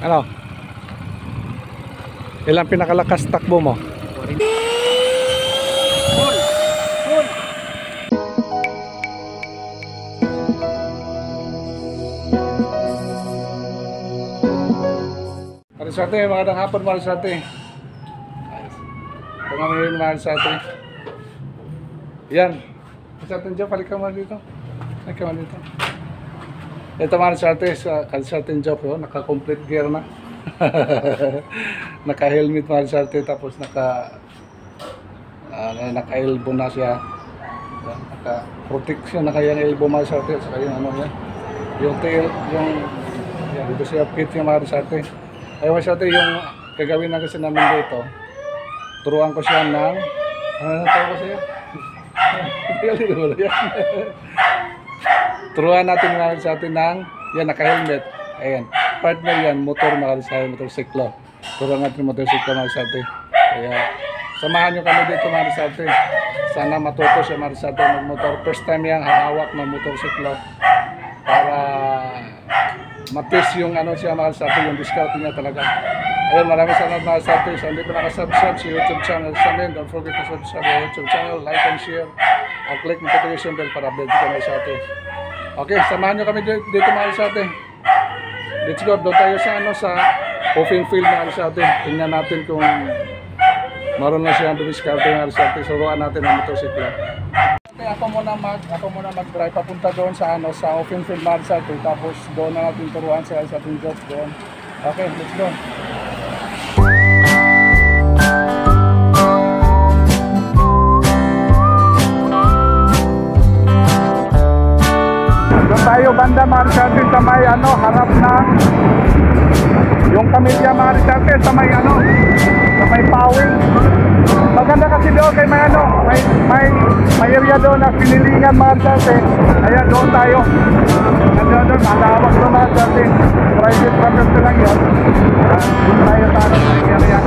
Ano? Ilang pinakalakas takbo mo? Full. Full. Marisate, magandang hapon Marisate. Ito nga ngayon Marisate. Yan. Marisate dyan, balik ka man dito. Balik ka man dito. Ito Marisate, sa Marisate job, naka-complete gear na. Naka-helmet Marisate, tapos naka-elbow na siya. Naka-protection na kaya ng elbow Marisate. Saka yung ano yan. Yung tail, yung dito siya fit yung Marisate. Ay Marisate, yung gagawin na kasi namin dito, turuan ko siya ng ano ko siya? Turuan natin Marisate ng yan, naka-helmet. Ayan, partner yan, motor Marisate, motorsiklo. Turuan natin motorsiklo Marisate. Kaya samahan nyo kami dito Marisate. Sana matuto siya Marisate mag-motor. First time yan hahawak ng motorsiklo para matis yung ano siya Marisate, yung discount niya talaga. Ayun, maraming salamat Marisate. So, hindi ko nakasubscribe sa YouTube channel sa amin. Don't forget to subscribe sa YouTube channel, like and share, at click notification bell para update ko Marisate. Okay, samahan nyo kami dito Marisate. Let's go, doon tayo sa ano, sa open field Marisate. Tingnan natin kung marunong siya ang discount Marisate. Suruan natin ang motorsiklo. Ako muna mag-drive papunta doon sa ano, sa open field Marisate, tapos doon na natin turuan sa ating job doon. Okay, let's go. Doon tayo banda Marisate sa may ano, harap na yung Kamilya Marisate sa may ano, sa may pawing. Maganda kasi doon kay may ano, may area doon na pinilingan Marisate. Ayan, doon tayo. Nandiyan doon, malawak doon Marisate. Private property lang yun. Doon tayo sa ano, sa area.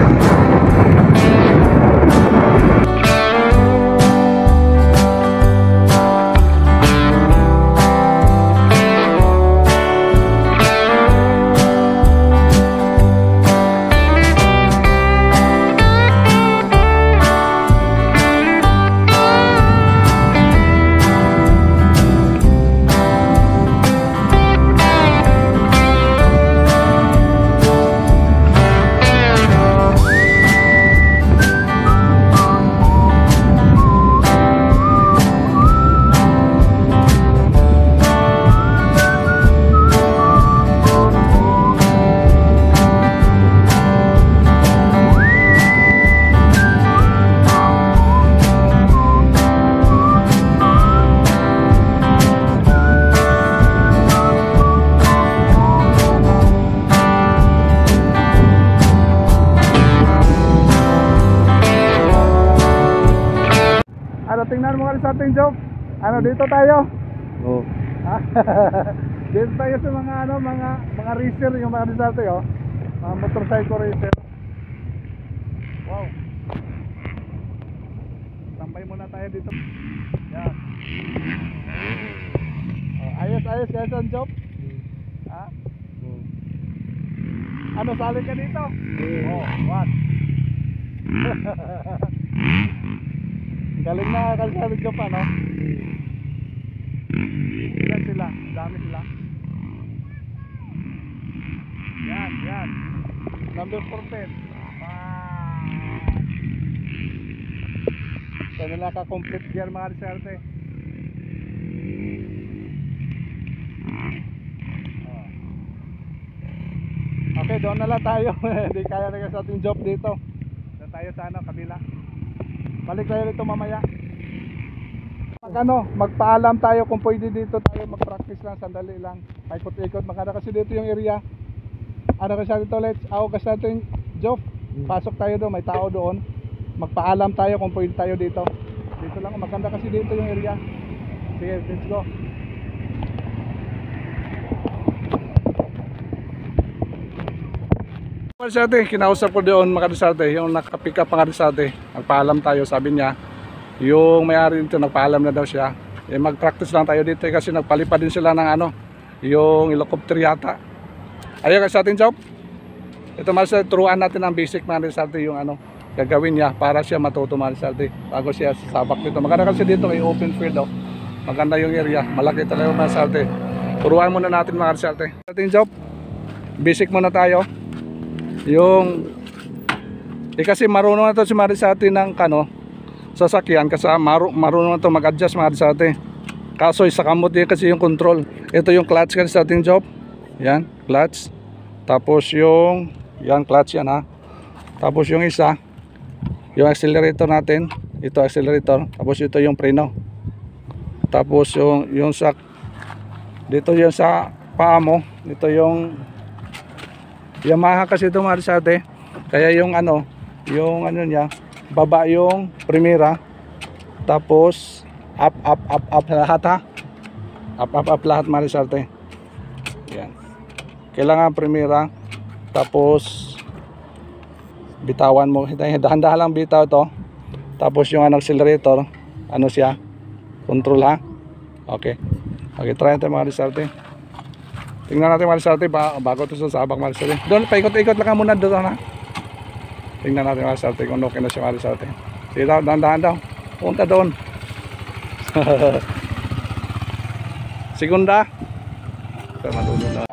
Tingnan mo sa ating job. Ano dito tayo? Oo. Dito tayo sa mga ano, mga racer, yung mga dito oh. Mga motorcycle racer. Wow. Tambay muna tayo dito. Yan. Ayos guys ang job. Ha? Ano, sali ka dito? Oh, what? Galing na kalsado job ano? Ilan sila? Dami sila. Yan. Number 14. So nila ka-complete gear mga Marisate. Okay, doon na lang tayo. Hindi kaya na sa ating job dito. Doon tayo sa ano, kabila. Balik tayo dito mamaya. Magpaalam tayo kung pwede dito tayo mag-practice lang, sandali lang. Paikot-ikot, maganda kasi dito yung area. Ano kasi dito, let's kasi natin job. Pasok tayo doon, may tao doon. Magpaalam tayo kung pwede tayo dito. Dito lang, maganda kasi dito yung area. Sige, let's go. Marisate, kinausap ko doon mga Marisate, yung naka-pick up mga Marisate. Nagpaalam tayo, sabi niya, yung may-ari dito nagpaalam na daw siya. Mag-practice lang tayo dito kasi nagpalipad din sila ng ano, yung helicopter yata. Ayun sa ating job. Ito mga Rizal, turuan natin ang basic mga Rizal yung ano, gagawin niya para siya matuto mga Rizal bago siya sasabak dito. Maganda kasi dito kay open field oh. Maganda yung area, malaki talaga mga Rizal. Turuan muna natin mga Rizal. Ating job, basic muna tayo. Yung kasi marunong na to si Marisate ng kano sasakyan kasi marunong na to mag-adjust Marisate. Kaso isa kamot din kasi yung control. Ito yung clutch kasi sa ating job. Yan, clutch. Tapos yung yan clutch yan ha. Tapos yung isa, yung accelerator natin. Ito accelerator. Tapos ito yung preno. Tapos yung sa dito yung sa paa mo. Ito yung Yamaha kasi ito Marisate. Kaya yung ano niya, baba yung primera, tapos up lahat ha. Up lahat Marisate. Yan. Kailangan primera, tapos bitawan mo. Dahan-dahan lang bitaw to. Tapos yung accelerator, ano siya? Control ha. Okay. Okay, try natin Marisate. Tingnan natin Marisate bago ito sa sabak Marisate. Doon, paikot-ikot lang ka muna doon ha. Tingnan natin Marisate kung okay na siya Marisate. Sige daw, dahan-dahan daw. Punta doon. Segunda. Kaya matulog na.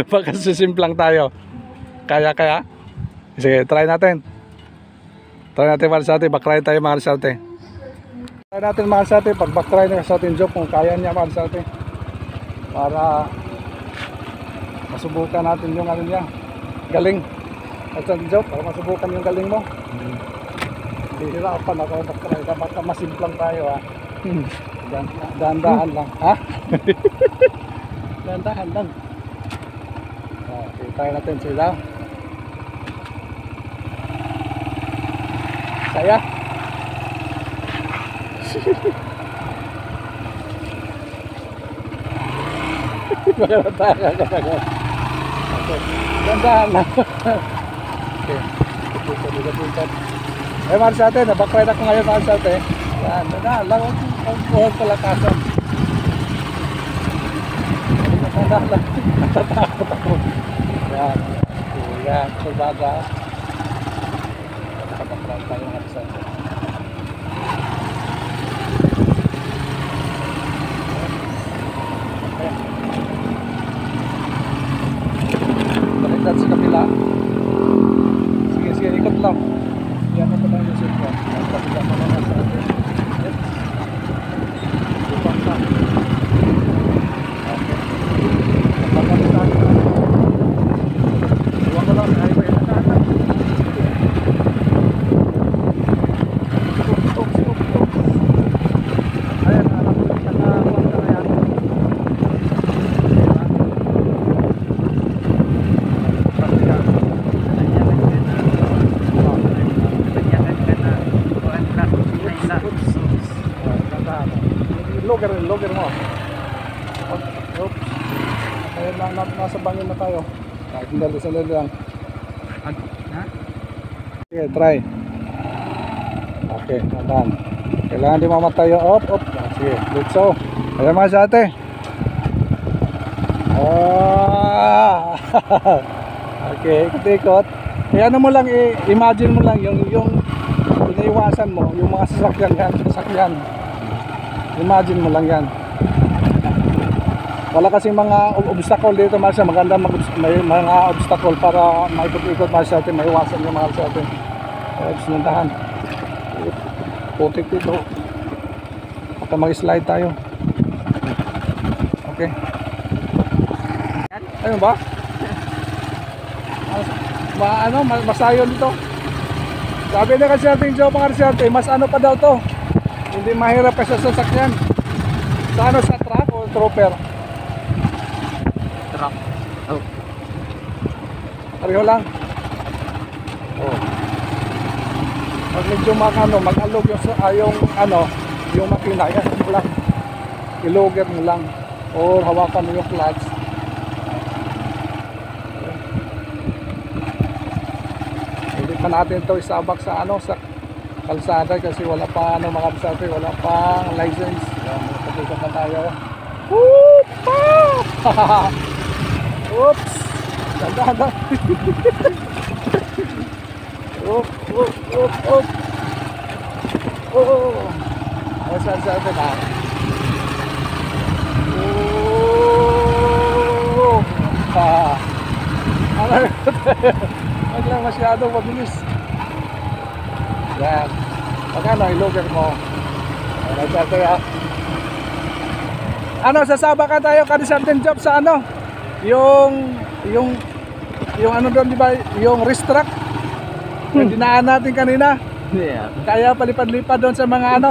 Baka sisimplang tayo. Kaya. Sige, try natin. Try natin mga kasate. Backry tayo mga kasate. Try natin mga kasate. Pag backry na sa ating job, kung kaya niya mga kasate. Para masubukan natin yung ano niya. Galing. At sa job, para masubukan yung galing mo. Hihirapan ako backry. Baka masimplang tayo ha. Dahan-dahan lang. Ha? Dahan-dahan lang. Okay, try natin sila. Saya. Dahan-dahan lang. Okay. Eh, Marsate, nabakray na ko ngayon, Marsate. Yan, dahan lang. Huwag palakasan. Dahan lang. Natatakot ako. Yan. Yan, sulbada. Nakabakray tayo, Marsate. Baliktad sa kapila. Sige, ikot lang. Yan na pala yung sirko. Kapila pa lang sa atin. Yes. Upang sa. Okay. Kapapalitan ka. Iwan ko lang. Highway na kanan. Stop. Ayan, nakapagpapalitan na yan. Logger mo. Oops. Ayun lang, nasa bangin na tayo. Sandali lang. Ha? Okay, try. Okay, naman. Kailangan di mamatay yung op. Sige, let's go. Ayan mga sa ate. Okay, ikot-ikot. Kaya ano mo lang, imagine mo lang yung iniiwasan mo, yung mga sasakyan. Imagine mo lang yan. Wala kasing mga obstacle dito Marsha. Maganda may mga obstacle para maikot-ikot Marsha natin. Maiwasan yung mga natin. Sinundahan. Putik dito. Baka mag-slide tayo. Okay. Ayun ba? Masayo dito. Sabi na kasi ating Joe Marsha, mas ano pa daw to. Hindi mahirap pa sa sasakyan. Sa ano, sa truck o trooper? Truck. Oh. Pareho lang. Oh. Pag medyo mag-alog yung makina, yan mo lang. Ilogger mo lang. Or hawakan mo yung clutch. Hindi pa natin to isabak sa kalsada kasi wala pa makabisate, wala pa license. Patuloy pa tayo. Oops! Ganda. Oop. Saan na? Huwag lang masyadong mabilis. Yan. Pagkano, ilogger mo. Sasabakan tayo certain job sa yung ano doon, di ba? Yung racetrack. Yung dinaan natin kanina. Yeah. Kaya palipad-lipad doon sa mga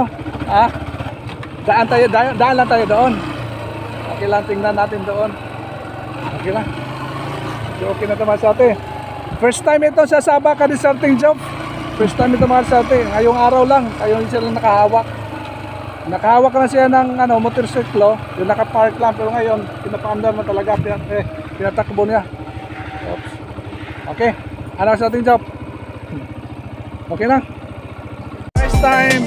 daan lang tayo doon. Okay lang, tingnan natin doon. Okay lang. Okay na naman sa atin. First time ito sa Sabah certain job. First time ito mga sa atin. Ngayong araw lang, ayun sila nakahawak. Nakahawak na siya ng motorsiklo. Yung nakapark lang, pero ngayon pinapaandar mo talaga, pinatakbo niya. Oops. Okay, ano sa ating job? Okay na. First time,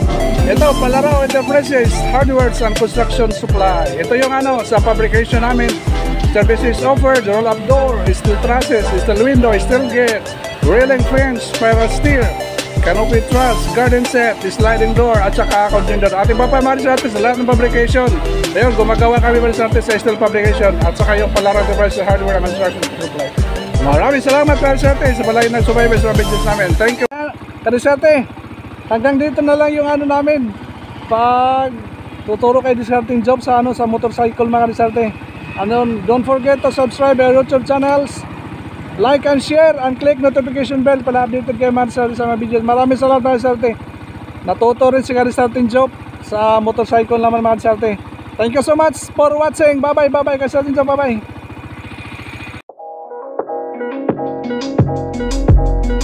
ito Palaro Enterprises, Hardware and Construction Supply. Ito yung sa fabrication namin. Services offered, roll-up door, steel trusses, steel window, steel gate, railing fence, spiral steel, canopy truss, garden set, sliding door, at saka accounting door. Ating pa mga discarte sa lahat ng fabrication. Ayun, gumagawa kami mga discarte sa steel fabrication at saka yung palarang device sa hardware and construction supply. Maraming salamat mga discarte sa balay ng subaybay sa business namin. Thank you. Kadiscarte, hanggang dito na lang yung ano namin. Pag tuturo kay discarding job sa sa motorcycle mga discarte. Don't forget to subscribe our YouTube channels. Like and share and click notification bell para updated kayo sa mga videos. Maraming salamat mga discarte. Natuto rin si discarding job sa motorcycle naman mga discarte. Thank you so much for watching. Bye bye, bye bye, discarding job, bye bye.